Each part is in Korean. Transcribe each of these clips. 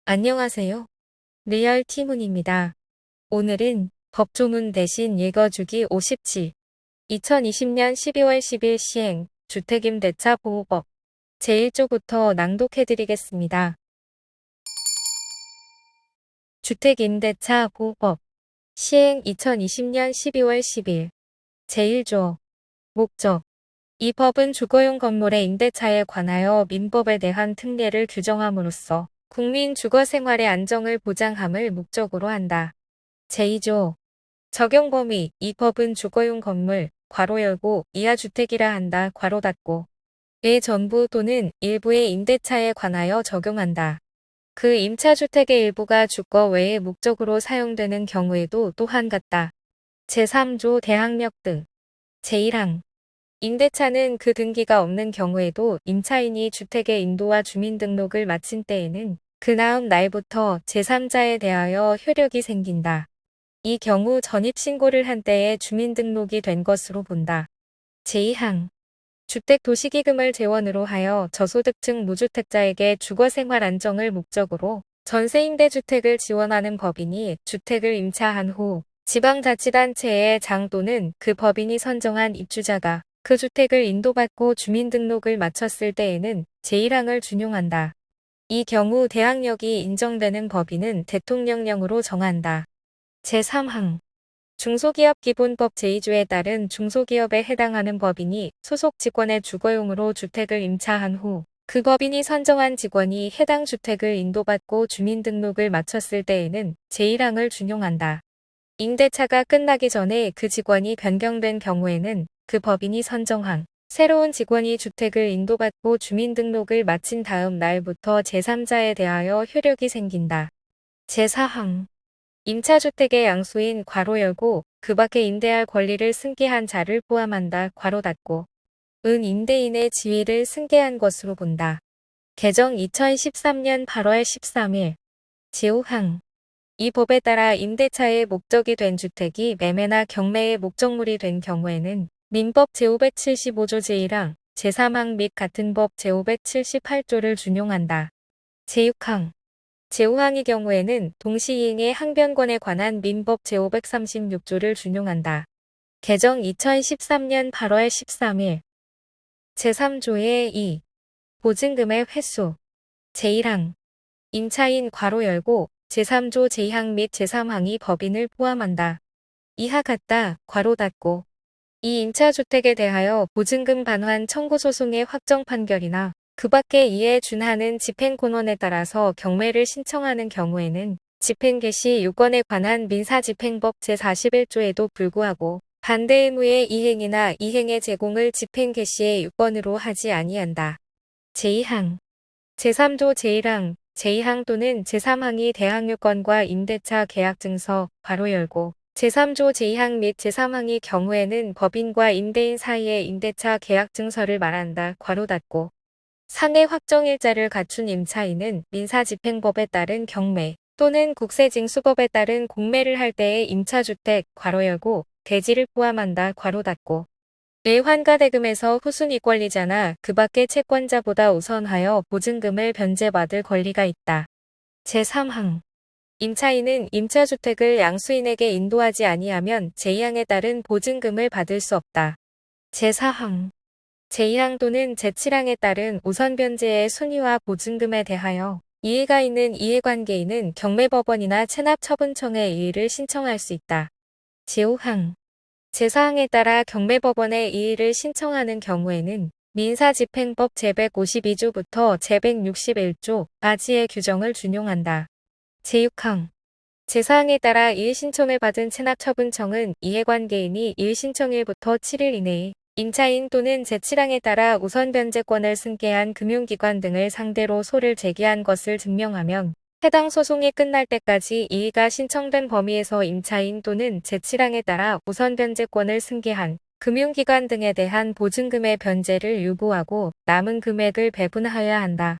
안녕하세요. 리얼 티문입니다. 오늘은 법조문 대신 읽어주기 57, 2020년 12월 10일 시행, 주택임대차 보호법 제1조부터 낭독해드리겠습니다. 주택임대차 보호법 시행 2020년 12월 10일 제1조 목적 이 법은 주거용 건물의 임대차에 관하여 민법에 대한 특례를 규정함으로써 국민 주거 생활의 안정을 보장함을 목적으로 한다. 제2조 적용 범위 이 법은 주거용 건물 괄호 열고 이하주택이라 한다 괄호 닫고 의 전부 또는 일부의 임대차에 관하여 적용한다. 그 임차주택의 일부가 주거 외의 목적으로 사용되는 경우에도 또한 같다. 제3조 대항력 등 제1항 임대차는 그 등기가 없는 경우에도 임차인이 주택의 인도와 주민등록을 마친 때에는 그 다음 날부터 제3자에 대하여 효력이 생긴다. 이 경우 전입신고를 한 때에 주민등록이 된 것으로 본다. 제2항 주택도시기금을 재원으로 하여 저소득층 무주택자에게 주거생활 안정을 목적으로 전세임대주택을 지원하는 법인이 주택을 임차한 후 지방자치단체의 장 또는 그 법인이 선정한 입주자가 그 주택을 인도받고 주민등록을 마쳤을 때에는 제1항을 준용한다. 이 경우 대항력이 인정되는 법인은 대통령령으로 정한다. 제3항 중소기업기본법 제2조에 따른 중소기업에 해당하는 법인이 소속 직원의 주거용으로 주택을 임차한 후 그 법인이 선정한 직원이 해당 주택을 인도받고 주민등록을 마쳤을 때에는 제1항을 준용한다. 임대차가 끝나기 전에 그 직원이 변경된 경우에는 그 법인이 선정한 새로운 직원이 주택을 인도받고 주민등록을 마친 다음 날부터 제3자에 대하여 효력이 생긴다. 제4항 임차주택의 양수인 괄호 열고 그 밖에 임대할 권리를 승계한 자를 포함한다 괄호 닫고 은 임대인의 지위를 승계한 것으로 본다. 개정 2013년 8월 13일 제5항 이 법에 따라 임대차의 목적이 된 주택이 매매나 경매의 목적물이 된 경우에는 민법 제575조 제1항, 제3항 및 같은 법 제578조를 준용한다. 제6항 제5항의 경우에는 동시이행의 항변권에 관한 민법 제536조를 준용한다. 개정 2013년 8월 13일 제3조의 2. 보증금의 횟수 제1항 임차인 괄호 열고 제3조 제2항 및 제3항이 법인을 포함한다. 이하 같다 괄호 닫고 이 임차주택에 대하여 보증금 반환 청구 소송의 확정 판결이나 그 밖에 이에 준하는 집행권원에 따라서 경매를 신청하는 경우에는 집행 개시 요건에 관한 민사집행법 제41조에도 불구하고 반대 의무의 이행이나 이행의 제공을 집행 개시의 요건으로 하지 아니한다. 제2항 제3조 제1항 제2항 또는 제3항이 대항요건과 임대차 계약증서 괄호 열고 제3조 제2항 및 제3항의 경우에는 법인과 임대인 사이의 임대차 계약증서를 말한다 괄호 닫고 상해 확정일자를 갖춘 임차인은 민사집행법에 따른 경매 또는 국세징수법에 따른 공매를 할 때의 임차주택 괄호 열고 대지를 포함한다 괄호 닫고 내 환가대금에서 후순위 권리자나 그 밖의 채권자보다 우선하여 보증금을 변제받을 권리가 있다. 제3항 임차인은 임차주택을 양수인에게 인도하지 아니하면 제2항에 따른 보증금을 받을 수 없다. 제4항 제2항 또는 제7항에 따른 우선변제의 순위와 보증금에 대하여 이해가 있는 이해관계인은 경매법원이나 체납처분청에 이의를 신청할 수 있다. 제5항 제4항에 따라 경매법원에 이의를 신청하는 경우에는 민사집행법 제152조부터 제161조 아지의 규정을 준용한다. 제6항 제4항에 따라 이의 신청을 받은 체납처분청은 이해관계인이 이의 신청일부터 7일 이내에 임차인 또는 제7항에 따라 우선변제권을 승계한 금융기관 등을 상대로 소를 제기한 것을 증명하면 해당 소송이 끝날 때까지 이의가 신청된 범위에서 임차인 또는 제7항에 따라 우선변제권을 승계한 금융기관 등에 대한 보증금의 변제를 유보하고 남은 금액을 배분하여야 한다.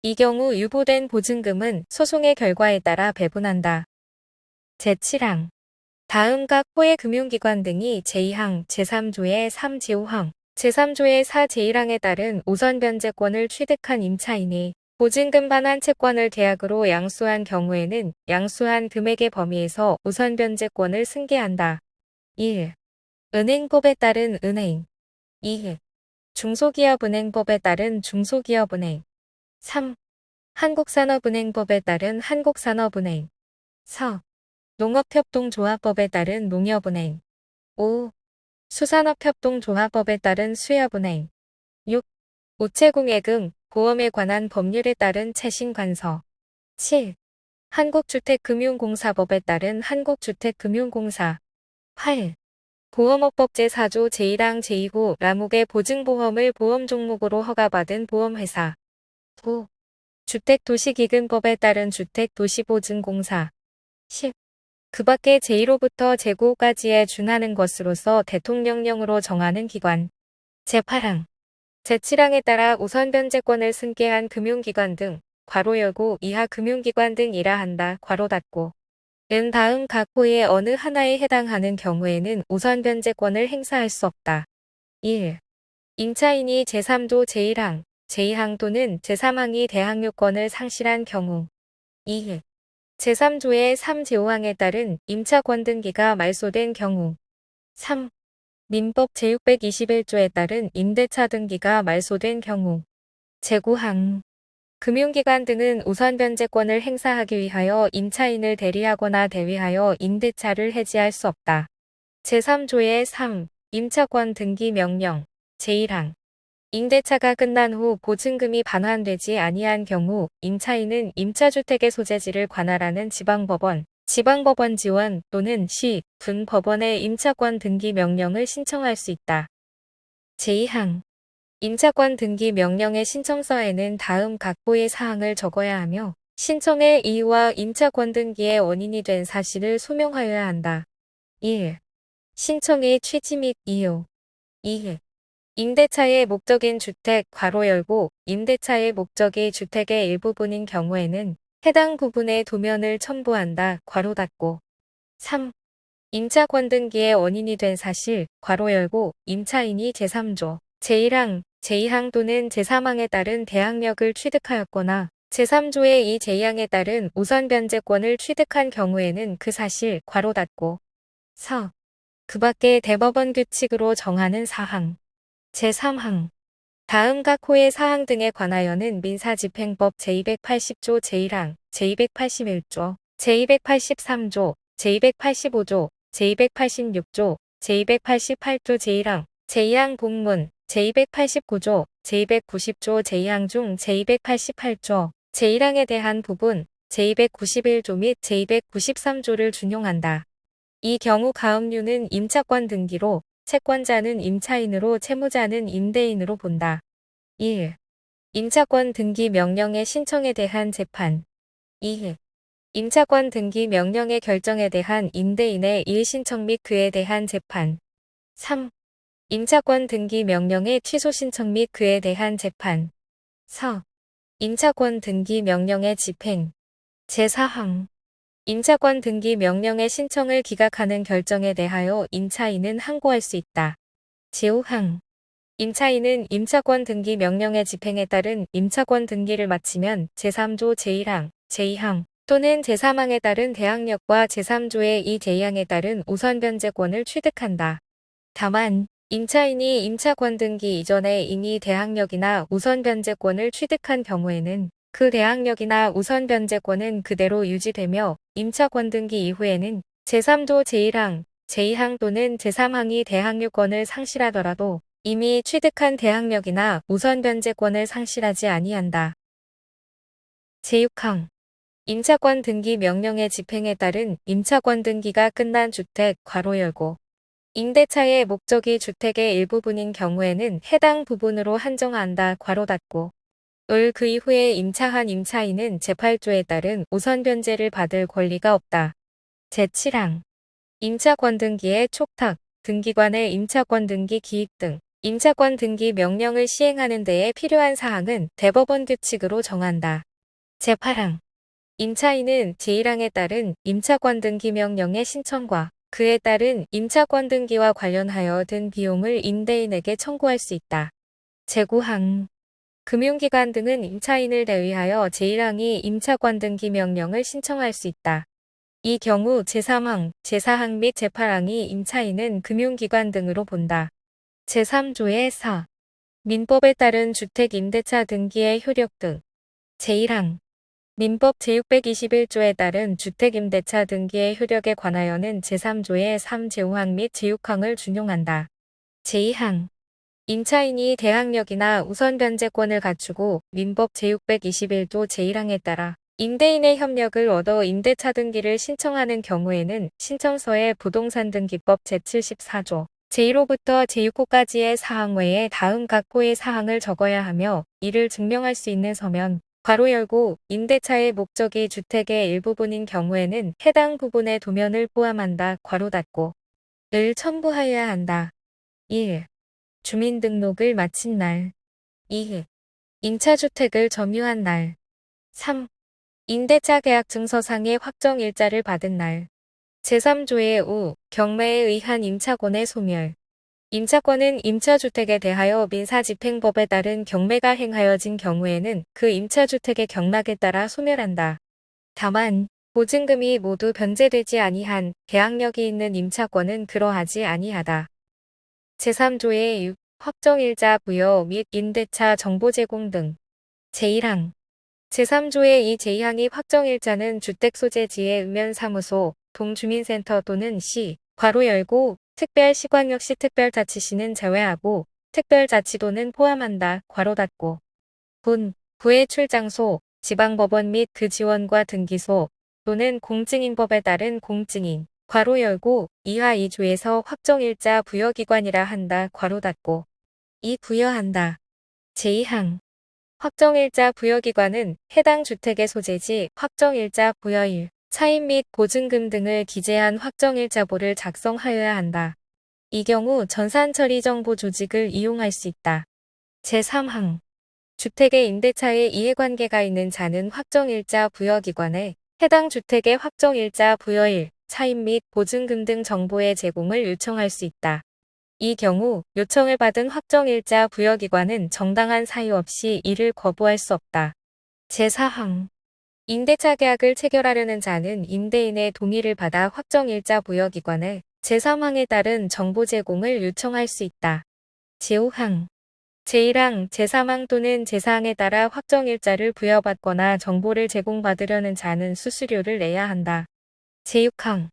이 경우 유보된 보증금은 소송의 결과에 따라 배분한다. 제7항 다음 각 호의 금융기관 등이 제2항, 제3조의 3, 제5항, 제3조의 4, 제1항에 따른 우선변제권을 취득한 임차인이 보증금 반환 채권을 계약으로 양수한 경우에는 양수한 금액의 범위에서 우선 변제권을 승계한다. 1. 은행법에 따른 은행. 2. 중소기업은행법에 따른 중소기업은행. 3. 한국산업은행법에 따른 한국산업은행. 4. 농업협동조합법에 따른 농협은행. 5. 수산업협동조합법에 따른 수협은행. 6. 우체국예금, 보험에 관한 법률에 따른 채신관서. 7. 한국주택금융공사법에 따른 한국주택금융공사. 8. 보험업법 제4조 제1항 제2호 라목의 보증보험을 보험 종목으로 허가받은 보험회사. 9. 주택도시기금법에 따른 주택도시보증공사. 10. 그 밖에 제1호부터 제9호까지에 준하는 것으로서 대통령령으로 정하는 기관. 제8항. 제7항에 따라 우선 변제권을 승계한 금융기관 등 괄호 열고 이하 금융기관 등이라 한다. 괄호 닫고. 은 다음 각 호의 어느 하나에 해당하는 경우에는 우선 변제권을 행사할 수 없다. 1. 임차인이 제3조 제1항, 제2항 또는 제3항이 대항요건을 상실한 경우. 2. 제3조의 3, 제5항에 따른 임차권 등기가 말소된 경우. 3. 민법 제621조에 따른 임대차 등기가 말소된 경우. 제9항. 금융기관 등은 우선 변제권을 행사하기 위하여 임차인을 대리하거나 대위하여 임대차를 해지할 수 없다. 제3조의 3. 임차권 등기 명령. 제1항. 임대차가 끝난 후 보증금이 반환되지 아니한 경우 임차인은 임차주택의 소재지를 관할하는 지방법원, 지방법원 지원 또는 시, 군 법원에 임차권 등기 명령을 신청할 수 있다. 제2항. 임차권 등기 명령의 신청서에는 다음 각보의 사항을 적어야 하며 신청의 이유와 임차권 등기의 원인이 된 사실을 소명하여야 한다. 1. 신청의 취지 및 이유. 2. 임대차의 목적인 주택 괄호 열고 임대차의 목적이 주택의 일부분인 경우에는 해당 부분의 도면을 첨부한다. 괄호 닫고. 3. 임차권 등기의 원인이 된 사실 괄호 열고 임차인이 제3조 제1항, 제2항 또는 제3항에 따른 대항력을 취득하였거나 제3조의 이 제2항에 따른 우선 변제권을 취득한 경우에는 그 사실 괄호 닫고. 4. 그 밖에 대법원 규칙으로 정하는 사항. 제3항. 다음 각 호의 사항 등에 관하여는 민사집행법 제280조 제1항, 제281조, 제283조, 제285조, 제286조, 제288조 제1항, 제2항 공문, 제289조, 제290조 제2항 중 제288조, 제1항에 대한 부분, 제291조 및 제293조를 준용한다. 이 경우 가압류는 임차권 등기로, 채권자는 임차인으로 채무자는 임대인으로 본다. 1. 임차권 등기 명령의 신청에 대한 재판. 2. 임차권 등기 명령의 결정에 대한 임대인의 이의신청 및 그에 대한 재판. 3. 임차권 등기 명령의 취소 신청 및 그에 대한 재판. 4. 임차권 등기 명령의 집행. 제4항. 임차권 등기 명령의 신청을 기각하는 결정에 대하여 임차인은 항고할 수 있다. 제5항. 임차인은 임차권 등기 명령의 집행에 따른 임차권 등기를 마치면 제3조 제1항, 제2항 또는 제3항에 따른 대항력과 제3조의 이 제2항에 따른 우선 변제권을 취득한다. 다만 임차인이 임차권 등기 이전에 이미 대항력이나 우선 변제권을 취득한 경우에는 그 대항력이나 우선 변제권은 그대로 유지되며 임차권 등기 이후에는 제3조 제1항, 제2항 또는 제3항이 대항력권을 상실하더라도 이미 취득한 대항력이나 우선 변제권을 상실하지 아니한다. 제6항. 임차권 등기 명령의 집행에 따른 임차권 등기가 끝난 주택 괄호 열고 임대차의 목적이 주택의 일부분인 경우에는 해당 부분으로 한정한다. 괄호 닫고. 그 이후에 임차한 임차인은 제8조에 따른 우선 변제를 받을 권리가 없다. 제7항. 임차권 등기의 촉탁, 등기관의 임차권 등기 기입 등 임차권 등기 명령을 시행하는 데에 필요한 사항은 대법원 규칙으로 정한다. 제8항. 임차인은 제1항에 따른 임차권 등기 명령의 신청과 그에 따른 임차권 등기와 관련하여 든 비용을 임대인에게 청구할 수 있다. 제9항. 금융기관 등은 임차인을 대의하여 제1항이 임차권 등기 명령을 신청할 수 있다. 이 경우 제3항, 제4항 및 제8항이 임차인은 금융기관 등으로 본다. 제3조의 4. 민법에 따른 주택임대차 등기의 효력 등. 제1항. 민법 제621조에 따른 주택임대차 등기의 효력에 관하여는 제3조의 3, 제5항 및 제6항을 준용한다. 제2항. 임차인이 대항력이나 우선 변제권을 갖추고 민법 제621조 제1항에 따라 임대인의 협력을 얻어 임대차 등기를 신청하는 경우에는 신청서에 부동산 등기법 제74조 제1호부터 제6호까지의 사항 외에 다음 각 호의 사항을 적어야 하며 이를 증명할 수 있는 서면 괄호 열고 임대차의 목적이 주택의 일부분인 경우에는 해당 부분의 도면을 포함한다 괄호 닫고 을 첨부하여야 한다. 1. 주민등록을 마친 날. 2. 임차주택을 점유한 날. 3. 임대차 계약 증서상의 확정 일자를 받은 날. 제3조의 5. 경매에 의한 임차권의 소멸. 임차권은 임차주택에 대하여 민사집행법에 따른 경매가 행하여진 경우에는 그 임차주택의 경락에 따라 소멸한다. 다만 보증금이 모두 변제되지 아니한 계약력이 있는 임차권은 그러하지 아니하다. 제3조의 6. 확정일자 부여 및 임대차 정보 제공 등. 제1항. 제3조의 이 제2항이 확정일자는 주택소재지의 읍면사무소, 동주민센터 또는 시, 괄호 열고, 특별시관역시 특별자치시는 제외하고, 특별자치도는 포함한다, 괄호 닫고. 군, 구의 출장소, 지방법원 및 그 지원과 등기소, 또는 공증인법에 따른 공증인, 괄호 열고, 이하 2조에서 확정일자 부여기관이라 한다, 괄호 닫고. 이 부여한다. 제2항. 확정일자 부여기관은 해당 주택의 소재지, 확정일자 부여일, 차임 및 보증금 등을 기재한 확정일자보를 작성하여야 한다. 이 경우 전산처리정보 조직을 이용할 수 있다. 제3항. 주택의 임대차에 이해관계가 있는 자는 확정일자 부여기관에 해당 주택의 확정일자 부여일, 차임 및 보증금 등 정보의 제공을 요청할 수 있다. 이 경우 요청을 받은 확정일자 부여기관은 정당한 사유 없이 이를 거부할 수 없다. 제4항. 임대차 계약을 체결하려는 자는 임대인의 동의를 받아 확정일자 부여기관에 제3항에 따른 정보 제공을 요청할 수 있다. 제5항. 제1항, 제3항 또는 제4항에 따라 확정일자를 부여받거나 정보를 제공받으려는 자는 수수료를 내야 한다. 제6항.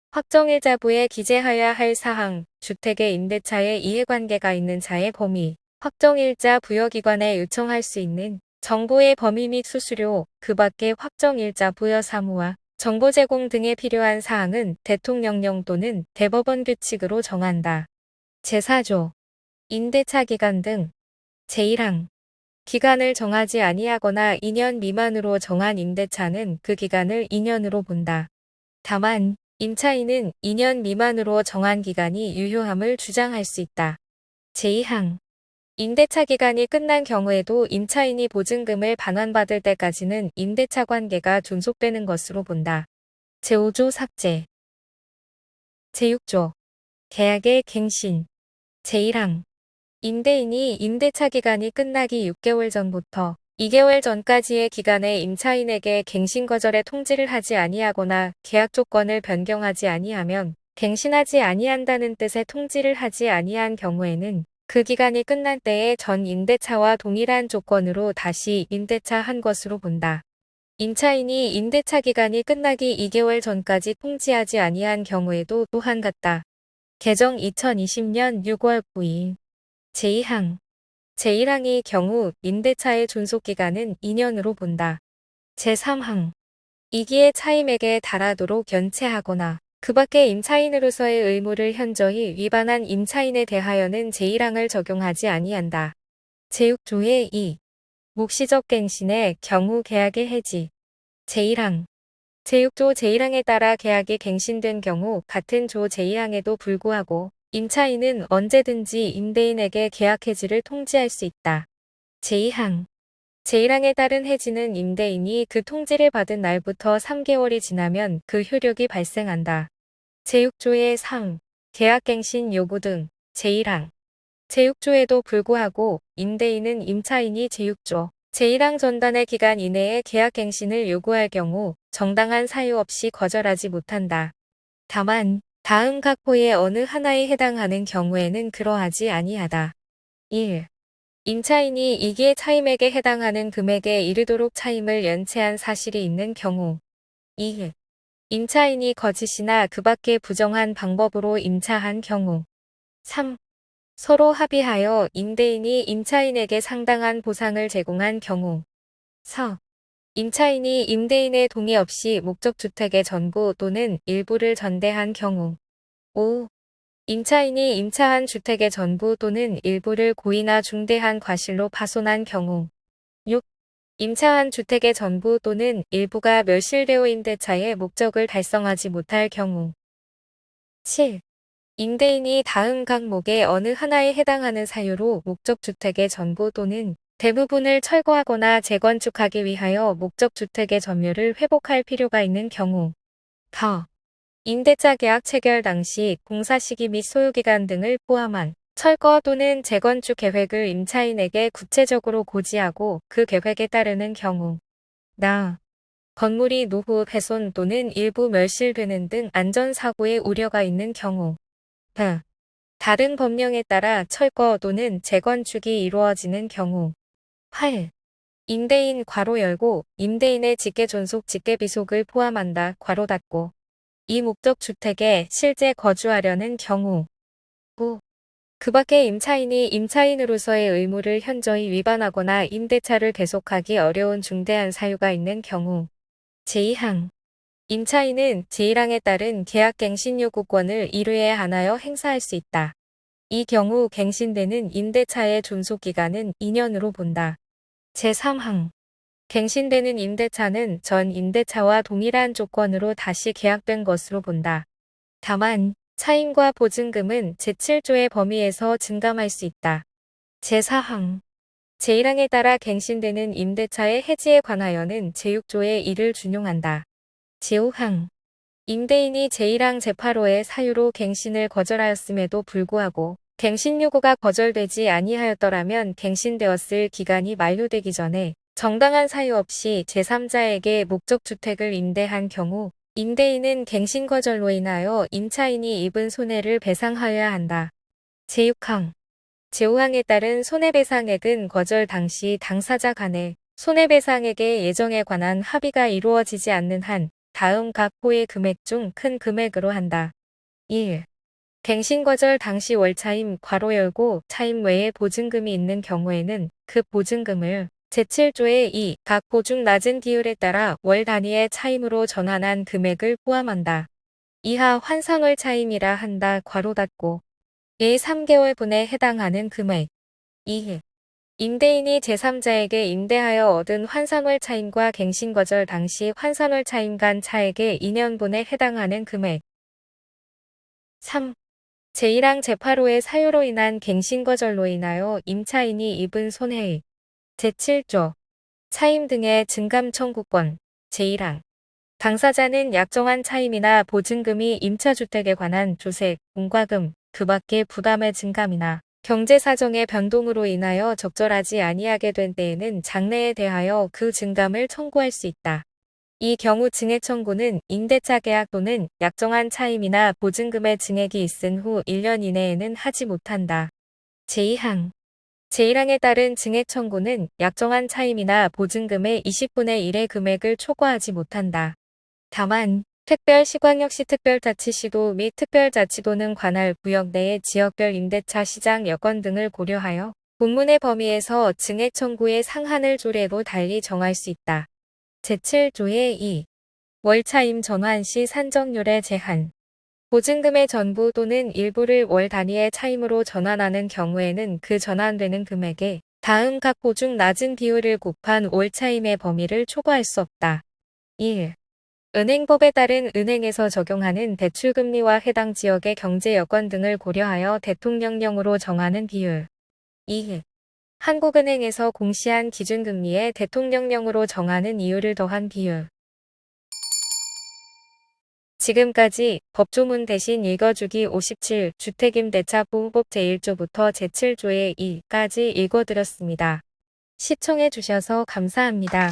확정일자부에 기재하여야 할 사항, 주택의 임대차에 이해관계가 있는 자의 범위, 확정일자 부여기관에 요청할 수 있는 정보의 범위 및 수수료, 그 밖의 확정일자 부여 사무와 정보 제공 등에 필요한 사항은 대통령령 또는 대법원 규칙으로 정한다. 제4조. 임대차 기간 등. 제1항. 기간을 정하지 아니하거나 2년 미만으로 정한 임대차는 그 기간을 2년으로 본다. 다만 임차인은 2년 미만으로 정한 기간이 유효함을 주장할 수 있다. 제2항. 임대차 기간이 끝난 경우에도 임차인이 보증금을 반환받을 때까지는 임대차 관계가 존속되는 것으로 본다. 제5조 삭제. 제6조. 계약의 갱신. 제1항. 임대인이 임대차 기간이 끝나기 6개월 전부터 2개월 전까지의 기간에 임차인에게 갱신 거절의 통지를 하지 아니하거나 계약 조건을 변경하지 아니하면 갱신하지 아니한다는 뜻의 통지를 하지 아니한 경우에는 그 기간이 끝난 때에 전 임대차와 동일한 조건으로 다시 임대차 한 것으로 본다. 임차인이 임대차 기간이 끝나기 2개월 전까지 통지하지 아니한 경우에도 또한 같다. 개정 2020년 6월 9일. 제2항. 제1항의 경우 임대차의 존속기간은 2년으로 본다. 제3항. 2기의 차임에게 달하도록 연체하거나 그 밖의 임차인으로서의 의무를 현저히 위반한 임차인에 대하여는 제1항을 적용하지 아니한다. 제6조의 2. 묵시적 갱신의 경우 계약의 해지. 제1항. 제6조 제1항에 따라 계약이 갱신된 경우 같은 조 제2항에도 불구하고 임차인은 언제든지 임대인에게 계약 해지를 통지할 수 있다. 제2항. 제1항에 따른 해지는 임대인이 그 통지를 받은 날부터 3개월이 지나면 그 효력이 발생한다. 제6조의 3. 계약갱신 요구 등. 제1항. 제6조에도 불구하고 임대인은 임차인이 제6조 제1항 전단의 기간 이내에 계약갱신을 요구할 경우 정당한 사유 없이 거절하지 못한다. 다만 다음 각호의 어느 하나에 해당하는 경우에는 그러하지 아니하다. 1. 임차인이 이기의 차임액에 해당하는 금액에 이르도록 차임을 연체한 사실이 있는 경우. 2. 임차인이 거짓이나 그 밖의 부정한 방법으로 임차한 경우. 3. 서로 합의하여 임대인이 임차인에게 상당한 보상을 제공한 경우. 4. 임차인이 임대인의 동의 없이 목적주택의 전부 또는 일부를 전대한 경우. 5. 임차인이 임차한 주택의 전부 또는 일부를 고의나 중대한 과실로 파손한 경우. 6. 임차한 주택의 전부 또는 일부가 멸실되어 임대차의 목적을 달성하지 못할 경우. 7. 임대인이 다음 각목의 어느 하나에 해당하는 사유로 목적주택의 전부 또는 대부분을 철거하거나 재건축하기 위하여 목적주택의 점유를 회복할 필요가 있는 경우. 가. 임대차 계약 체결 당시 공사 시기 및 소요기간 등을 포함한 철거 또는 재건축 계획을 임차인에게 구체적으로 고지하고 그 계획에 따르는 경우. 나. 건물이 노후 훼손 또는 일부 멸실되는 등 안전사고의 우려가 있는 경우. 다른 법령에 따라 철거 또는 재건축이 이루어지는 경우. 8. 임대인 괄호 열고 임대인의 직계존속 직계비속을 포함한다 괄호 닫고 이 목적주택에 실제 거주하려는 경우. 9. 그 밖에 임차인이 임차인으로서의 의무를 현저히 위반하거나 임대차를 계속하기 어려운 중대한 사유가 있는 경우. 제2항. 임차인은 제1항에 따른 계약갱신 요구권을 1회에 한하여 행사할 수 있다. 이 경우 갱신되는 임대차의 존속기간은 2년으로 본다. 제3항. 갱신되는 임대차는 전 임대차와 동일한 조건으로 다시 계약된 것으로 본다. 다만 차임과 보증금은 제7조의 범위에서 증감할 수 있다. 제4항. 제1항에 따라 갱신되는 임대차의 해지에 관하여는 제6조의 1을 준용한다. 제5항. 임대인이 제1항 제8호의 사유로 갱신을 거절하였음에도 불구하고 갱신 요구가 거절되지 아니하였더라면 갱신되었을 기간이 만료되기 전에 정당한 사유 없이 제3자에게 목적주택을 임대한 경우 임대인은 갱신 거절로 인하여 임차인이 입은 손해를 배상하여야 한다. 제6항. 제5항에 따른 손해배상액은 거절 당시 당사자 간에 손해배상액의 예정에 관한 합의가 이루어지지 않는 한 다음 각 호의 금액 중 큰 금액으로 한다. 1. 갱신 거절 당시 월차임 괄호 열고 차임 외에 보증금이 있는 경우에는 그 보증금을 제7조의 2 각 호 중 낮은 비율에 따라 월 단위의 차임으로 전환한 금액을 포함한다. 이하 환상월 차임이라 한다 괄호 닫고 예 3개월분에 해당하는 금액. 2. 임대인이 제3자에게 임대하여 얻은 환산월 차임과 갱신 거절 당시 환산월 차임 간 차액의 2년분에 해당하는 금액. 3. 제1항 제8호의 사유로 인한 갱신 거절로 인하여 임차인이 입은 손해액. 제7조 차임 등의 증감 청구권. 제1항 당사자는 약정한 차임이나 보증금이 임차주택에 관한 조세, 공과금, 그 밖의 부담의 증감이나 경제사정의 변동으로 인하여 적절하지 아니하게 된 때에는 장래에 대하여 그 증감을 청구할 수 있다. 이 경우 증액 청구는 임대차 계약 또는 약정한 차임이나 보증금의 증액이 있은 후 1년 이내에는 하지 못한다. 제2항 제1항에 따른 증액 청구는 약정한 차임이나 보증금의 20분의 1의 금액을 초과하지 못한다. 다만 특별시광역시 특별자치시도 및 특별자치도는 관할 구역 내의 지역별 임대차 시장 여건 등을 고려하여 본문의 범위에서 증액 청구의 상한을 조례로 달리 정할 수 있다. 제7조의 2. 월차임 전환 시 산정률의 제한. 보증금의 전부 또는 일부를 월 단위의 차임으로 전환하는 경우에는 그 전환되는 금액에 다음 각 호 중 낮은 비율을 곱한 월차임의 범위를 초과할 수 없다. 1. 은행법에 따른 은행에서 적용하는 대출금리와 해당 지역의 경제 여건 등을 고려하여 대통령령으로 정하는 비율. 2. 한국은행에서 공시한 기준금리에 대통령령으로 정하는 이율을 더한 비율. 지금까지 법조문 대신 읽어주기 57 주택임대차 보호법 제1조부터 제7조의 1까지 읽어드렸습니다. 시청해주셔서 감사합니다.